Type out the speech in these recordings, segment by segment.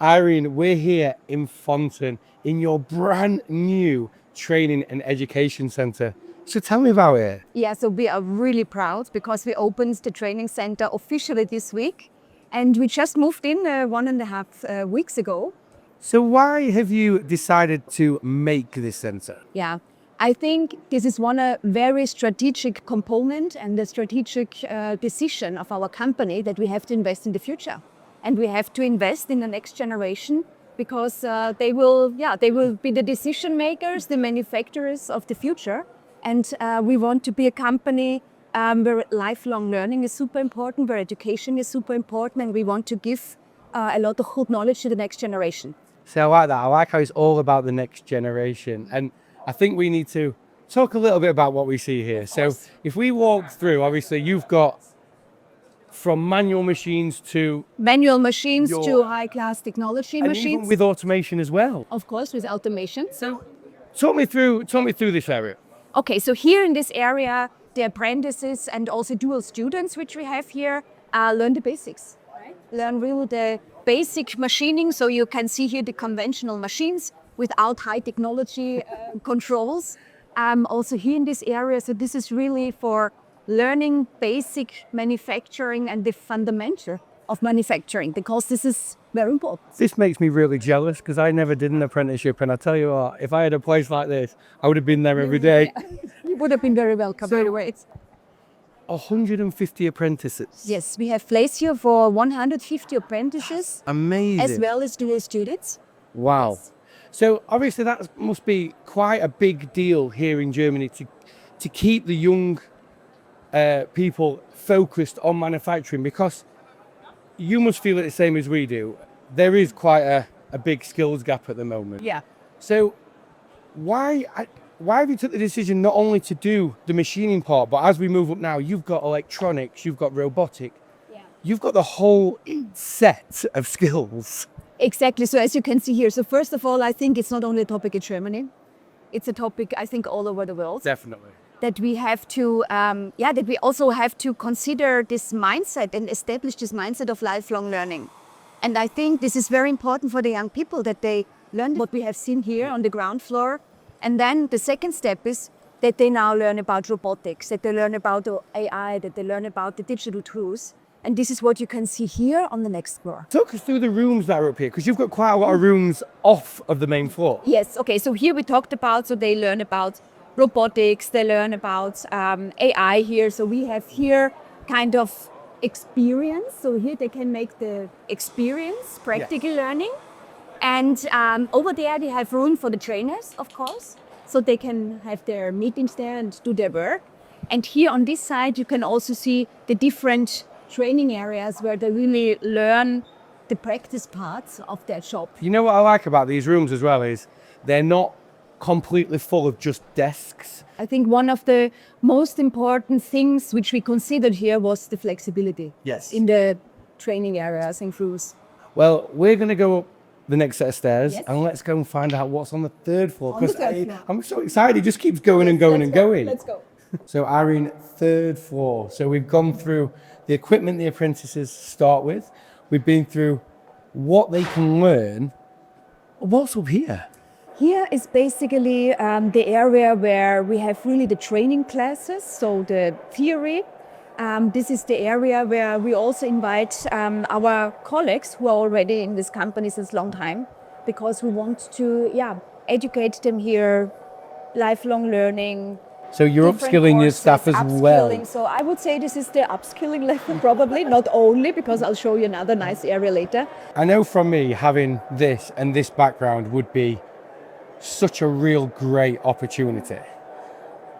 Irene, we're here in Pfronten in your brand new training and education center. So tell me about it. Yeah, so we are really proud because we opened the training center officially this week. And we just moved in 1.5 weeks ago. So why have you decided to make this center? Yeah, I think this is one very strategic component and a strategic decision of our company that we have to invest in the future. And we have to invest in the next generation because they will be the decision makers, the manufacturers of the future. And we want to be a company where lifelong learning is super important, where education is super important, and we want to give a lot of good knowledge to the next generation. So I like that. I like how it's all about the next generation. And I think we need to talk a little bit about what we see here. So if we walk through, obviously you've got from manual machines to Manual machines to high-class technology and machines. even with automation as well. Of course, with automation. So talk me through this area. Okay, so here in this area, the apprentices and also dual students, which we have here, learn the basics. Learn really the basic machining. So you can see here the conventional machines without high technology controls. Also here in this area, so this is really for learning basic manufacturing and the fundamental of manufacturing, because this is very important. This makes me really jealous because I never did an apprenticeship, and I tell you what, if I had a place like this, I would have been there every day. You would have been very welcome. So- Anyway. 150 apprentices. Yes, we have place here for 150 apprentices, Amazing. as well as dual students. Wow. So obviously that must be quite a big deal here in Germany to keep the young people focused on manufacturing, because you must feel it the same as we do. There is quite a big skills gap at the moment. Yeah. So why have you took the decision not only to do the machining part, but as we move up now, you've got electronics, you've got robotic, you've got the whole set of skills. Exactly. So as you can see here, so first of all, I think it's not only a topic in Germany. It's a topic, I think, all over the world. Definitely. That we have to, that we also have to consider this mindset and establish this mindset of lifelong learning. And I think this is very important for the young people, that they learn what we have seen here on the ground floor. And then the second step is that they now learn about robotics, that they learn about the AI, that they learn about the digital tools. And this is what you can see here on the next floor. Talk us through the rooms that are up here, because you've got quite a lot of rooms off of the main floor. Yes, okay, so here we talked about, so they learn about robotics, they learn about AI here. So we have here kind of experience. So here they can make the experience, practical learning. And over there they have room for the trainers, of course. So they can have their meetings there and do their work. And here on this side, you can also see the different training areas where they really learn the practice parts of their job. You know what I like about these rooms as well is they're not completely full of just desks. I think one of the most important things which we considered here was the flexibility. Yes. In the training areas and crews. Well, we're going to go up the next set of stairs, Yes. and let's go and find out what's on the third floor. On the 'cause third floor. I'm so excited. It just keeps going and going and going. Let's go. So Irene, third floor. So we've gone through the equipment the apprentices start with. We've been through what they can learn. What's up here? Here is basically the area where we have really the training classes, so the theory. This is the area where we also invite our colleagues who are already in this company since a long time, because we want to educate them here, lifelong learning. So you're different upskilling your courses, staff as well. upskilling. So I would say this is the upskilling level, probably, not only, because I'll show you another nice area later. I know from me, having this and this background would be such a real great opportunity.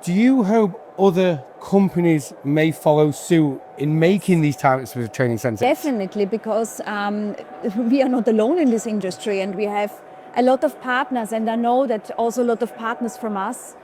Do you hope other companies may follow suit in making these types of training centers? Definitely, because we are not alone in this industry, and we have a lot of partners, and I know that also a lot of partners from us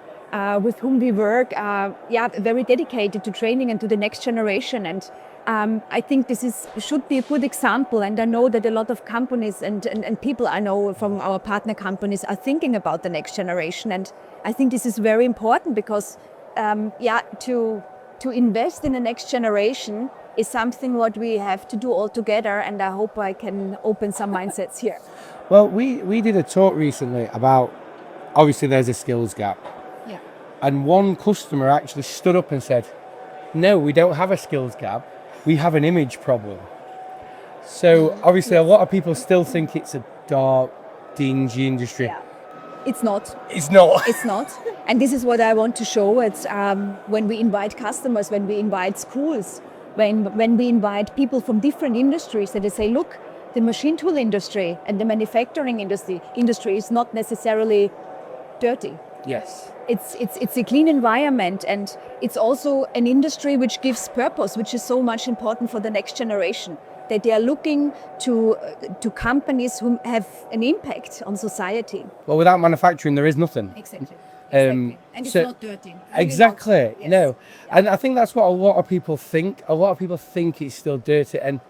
with whom we work are very dedicated to training and to the next generation. And I think this should be a good example, and I know that a lot of companies and people I know from our partner companies are thinking about the next generation. And I think this is very important because to invest in the next generation is something what we have to do all together, and I hope I can open some mindsets here. Well, we did a talk recently about, obviously there's a skills gap. Yeah. And one customer actually stood up and said, no, we don't have a skills gap. We have an image problem. So obviously a lot of people still think it's a dark, dingy industry. Yeah. It's not. It's not. It's not. And this is what I want to show. It's when we invite customers, when we invite schools, when we invite people from different industries, that they say, look, the machine tool industry and the manufacturing industry is not necessarily dirty. Yes. It's a clean environment, and it's also an industry which gives purpose, which is so much important for the next generation. That they are looking to companies who have an impact on society. Well, without manufacturing, there is nothing. Exactly. And it's not dirty. Exactly. Yes. No. And I think that's what a lot of people think. A lot of people think it's still dirty. And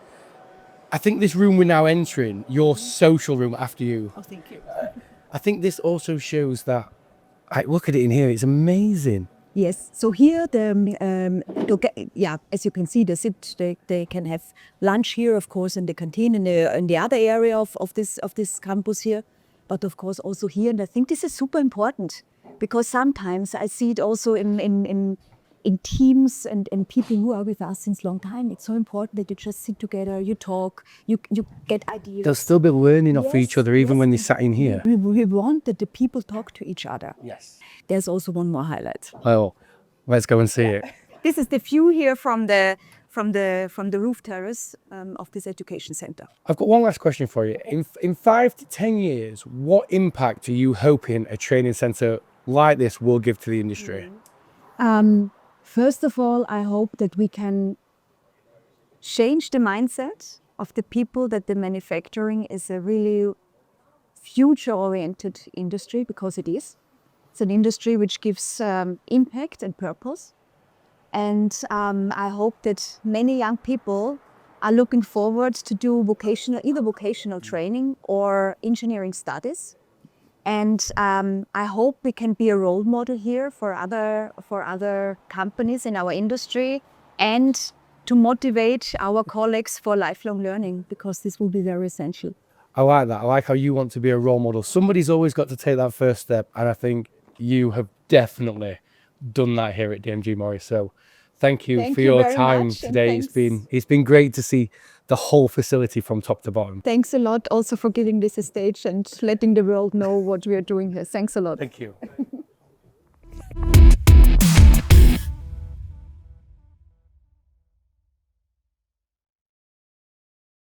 I think this room we're now entering, your social room after you, Oh, thank you. I think this also shows that, look at it in here, it's amazing. Yes. So here, as you can see, they can have lunch here, of course, in the canteen, in the other area of this campus here, but of course also here. And I think this is super important, because sometimes I see it also in teams and people who are with us since long time. It's so important that you just sit together, you talk, you get ideas. They'll still be learning off each other even when they sat in here. We want that the people talk to each other. Yes. There's also one more highlight. Well, let's go and see it. This is the view here from the roof terrace of this education center. I've got one last question for you. In 5 to 10 years, what impact are you hoping a training center like this will give to the industry? First of all, I hope that we can change the mindset of the people that the manufacturing is a really future-oriented industry, because it is. It's an industry which gives impact and purpose. And I hope that many young people are looking forward to do either vocational training or engineering studies. And I hope we can be a role model here for other companies in our industry, and to motivate our colleagues for lifelong learning, because this will be very essential. I like that. I like how you want to be a role model. Somebody's always got to take that first step, and I think you have definitely done that here at DMG MORI. So thank you for your time today. It's been great to see the whole facility from top to bottom. Thanks a lot also for giving this a stage and letting the world know what we are doing here. Thanks a lot. Thank you.